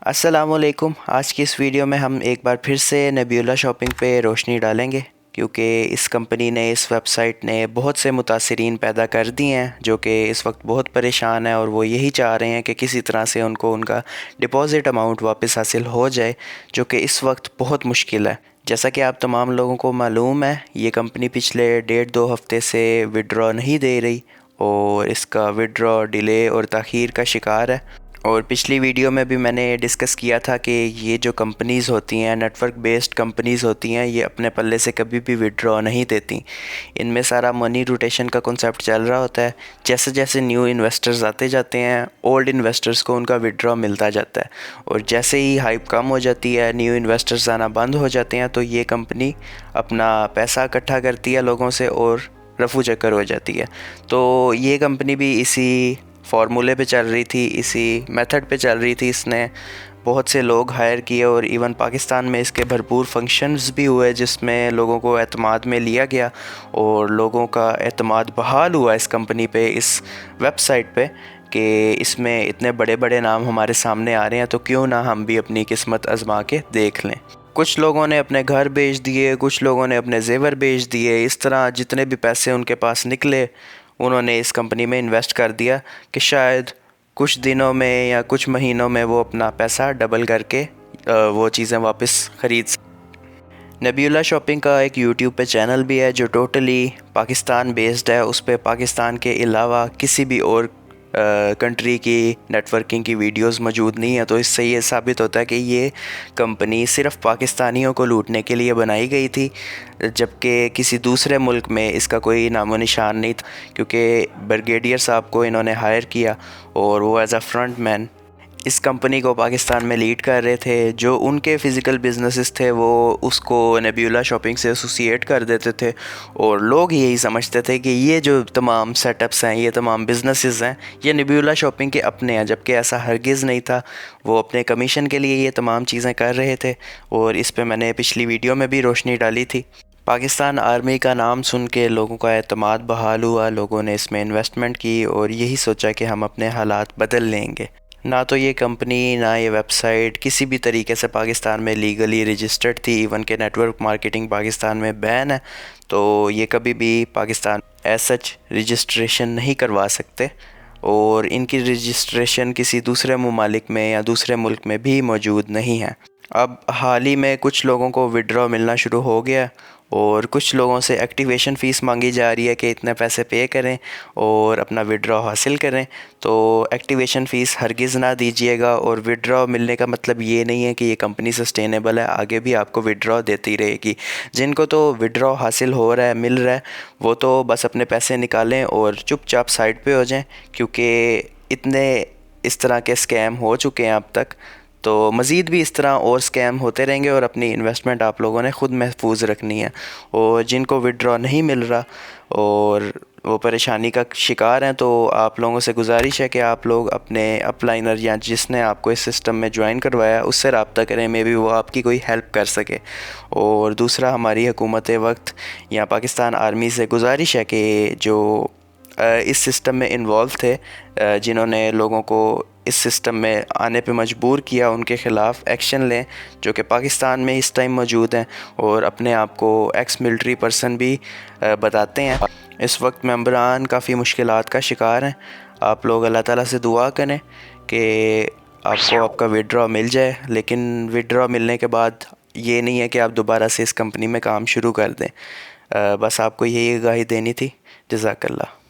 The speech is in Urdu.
السلام علیکم۔ آج کی اس ویڈیو میں ہم ایک بار پھر سے نبیولہ شاپنگ پہ روشنی ڈالیں گے، کیونکہ اس کمپنی نے، اس ویب سائٹ نے بہت سے متاثرین پیدا کر دی ہیں جو کہ اس وقت بہت پریشان ہیں، اور وہ یہی چاہ رہے ہیں کہ کسی طرح سے ان کو ان کا ڈپازٹ اماؤنٹ واپس حاصل ہو جائے، جو کہ اس وقت بہت مشکل ہے۔ جیسا کہ آپ تمام لوگوں کو معلوم ہے، یہ کمپنی پچھلے 1.5-2 ہفتے سے وڈرا نہیں دے رہی، اور اس کا وڈرا ڈیلے اور تاخیر کا شکار ہے۔ اور پچھلی ویڈیو میں بھی میں نے ڈسکس کیا تھا کہ یہ جو کمپنیز ہوتی ہیں، نیٹ ورک بیسڈ کمپنیز ہوتی ہیں، یہ اپنے پلے سے کبھی بھی وڈرا نہیں دیتی۔ ان میں سارا منی روٹیشن کا کنسیپٹ چل رہا ہوتا ہے۔ جیسے جیسے نیو انویسٹرز آتے جاتے ہیں، اولڈ انویسٹرز کو ان کا وڈرا ملتا جاتا ہے، اور جیسے ہی ہائپ کم ہو جاتی ہے، نیو انویسٹرز آنا بند ہو جاتے ہیں، تو یہ کمپنی اپنا پیسہ اکٹھا کرتی ہے لوگوں سے اور رفو چکر ہو جاتی ہے۔ تو یہ کمپنی بھی اسی فارمولے پہ چل رہی تھی، اسی میتھڈ پہ چل رہی تھی۔ اس نے بہت سے لوگ ہائر کیے، اور ایون پاکستان میں اس کے بھرپور فنکشنز بھی ہوئے، جس میں لوگوں کو اعتماد میں لیا گیا، اور لوگوں کا اعتماد بحال ہوا اس کمپنی پہ، اس ویب سائٹ پہ، کہ اس میں اتنے بڑے بڑے نام ہمارے سامنے آ رہے ہیں، تو کیوں نہ ہم بھی اپنی قسمت آزما کے دیکھ لیں۔ کچھ لوگوں نے اپنے گھر بیچ دیے، کچھ لوگوں نے اپنے زیور بیچ دیے، اس طرح جتنے بھی پیسے ان کے پاس نکلے انہوں نے اس کمپنی میں انویسٹ کر دیا کہ شاید کچھ دنوں میں یا کچھ مہینوں میں وہ اپنا پیسہ ڈبل کر کے وہ چیزیں واپس خرید سکیں۔ نبیولہ شاپنگ کا ایک یوٹیوب پہ چینل بھی ہے جو ٹوٹلی پاکستان بیسڈ ہے۔ اس پہ پاکستان کے علاوہ کسی بھی اور کنٹری کی نیٹ ورکنگ کی ویڈیوز موجود نہیں ہیں، تو اس سے یہ ثابت ہوتا ہے کہ یہ کمپنی صرف پاکستانیوں کو لوٹنے کے لیے بنائی گئی تھی، جبکہ کسی دوسرے ملک میں اس کا کوئی نام و نشان نہیں تھا، کیونکہ بریگیڈیئر صاحب کو انہوں نے ہائر کیا، اور وہ ایز اے فرنٹ مین اس کمپنی کو پاکستان میں لیڈ کر رہے تھے۔ جو ان کے فزیکل بزنسز تھے وہ اس کو نبیولہ شاپنگ سے ایسوسیٹ کر دیتے تھے، اور لوگ یہی سمجھتے تھے کہ یہ جو تمام سیٹ اپس ہیں، یہ تمام بزنسز ہیں، یہ نبیولہ شاپنگ کے اپنے ہیں، جبکہ ایسا ہرگز نہیں تھا۔ وہ اپنے کمیشن کے لیے یہ تمام چیزیں کر رہے تھے، اور اس پہ میں نے پچھلی ویڈیو میں بھی روشنی ڈالی تھی۔ پاکستان آرمی کا نام سن کے لوگوں کا اعتماد بحال ہوا، لوگوں نے اس میں انویسٹمنٹ کی، اور یہی سوچا کہ ہم اپنے حالات بدل لیں گے۔ نہ تو یہ کمپنی، نہ یہ ویب سائٹ کسی بھی طریقے سے پاکستان میں لیگلی رجسٹرڈ تھی، ایون کہ نیٹ ورک مارکیٹنگ پاکستان میں بین ہے، تو یہ کبھی بھی پاکستان ایز سچ رجسٹریشن نہیں کروا سکتے، اور ان کی رجسٹریشن کسی دوسرے ممالک میں یا دوسرے ملک میں بھی موجود نہیں ہے۔ اب حال ہی میں کچھ لوگوں کو وڈرا ملنا شروع ہو گیا، اور کچھ لوگوں سے ایکٹیویشن فیس مانگی جا رہی ہے کہ اتنے پیسے پے کریں اور اپنا وڈرا حاصل کریں۔ تو ایکٹیویشن فیس ہرگز نہ دیجیے گا، اور وڈرا ملنے کا مطلب یہ نہیں ہے کہ یہ کمپنی سسٹینیبل ہے، آگے بھی آپ کو وڈرا دیتی رہے گی۔ جن کو تو وڈرا حاصل ہو رہا ہے، مل رہا ہے، وہ تو بس اپنے پیسے نکالیں اور چپ چاپ سائڈ پہ ہو جائیں، کیونکہ اتنے اس طرح کے اسکیم ہو چکے ہیں اب تک، تو مزید بھی اس طرح اور اسکیم ہوتے رہیں گے، اور اپنی انویسٹمنٹ آپ لوگوں نے خود محفوظ رکھنی ہے۔ اور جن کو وڈرا نہیں مل رہا اور وہ پریشانی کا شکار ہیں، تو آپ لوگوں سے گزارش ہے کہ آپ لوگ اپنے اپ لائنر یا جس نے آپ کو اس سسٹم میں جوائن کروایا اس سے رابطہ کریں، مے بی وہ آپ کی کوئی ہیلپ کر سکے۔ اور دوسرا، ہماری حکومت وقت یا پاکستان آرمی سے گزارش ہے کہ جو اس سسٹم میں انوالو تھے، جنہوں نے لوگوں کو اس سسٹم میں آنے پہ مجبور کیا، ان کے خلاف ایکشن لیں، جو کہ پاکستان میں اس ٹائم موجود ہیں اور اپنے آپ کو ایکس ملٹری پرسن بھی بتاتے ہیں۔ اس وقت ممبران کافی مشکلات کا شکار ہیں۔ آپ لوگ اللہ تعالیٰ سے دعا کریں کہ آپ کو آپ کا وڈرا مل جائے، لیکن وڈرا ملنے کے بعد یہ نہیں ہے کہ آپ دوبارہ سے اس کمپنی میں کام شروع کر دیں۔ بس آپ کو یہی آگاہی دینی تھی۔ جزاک اللہ۔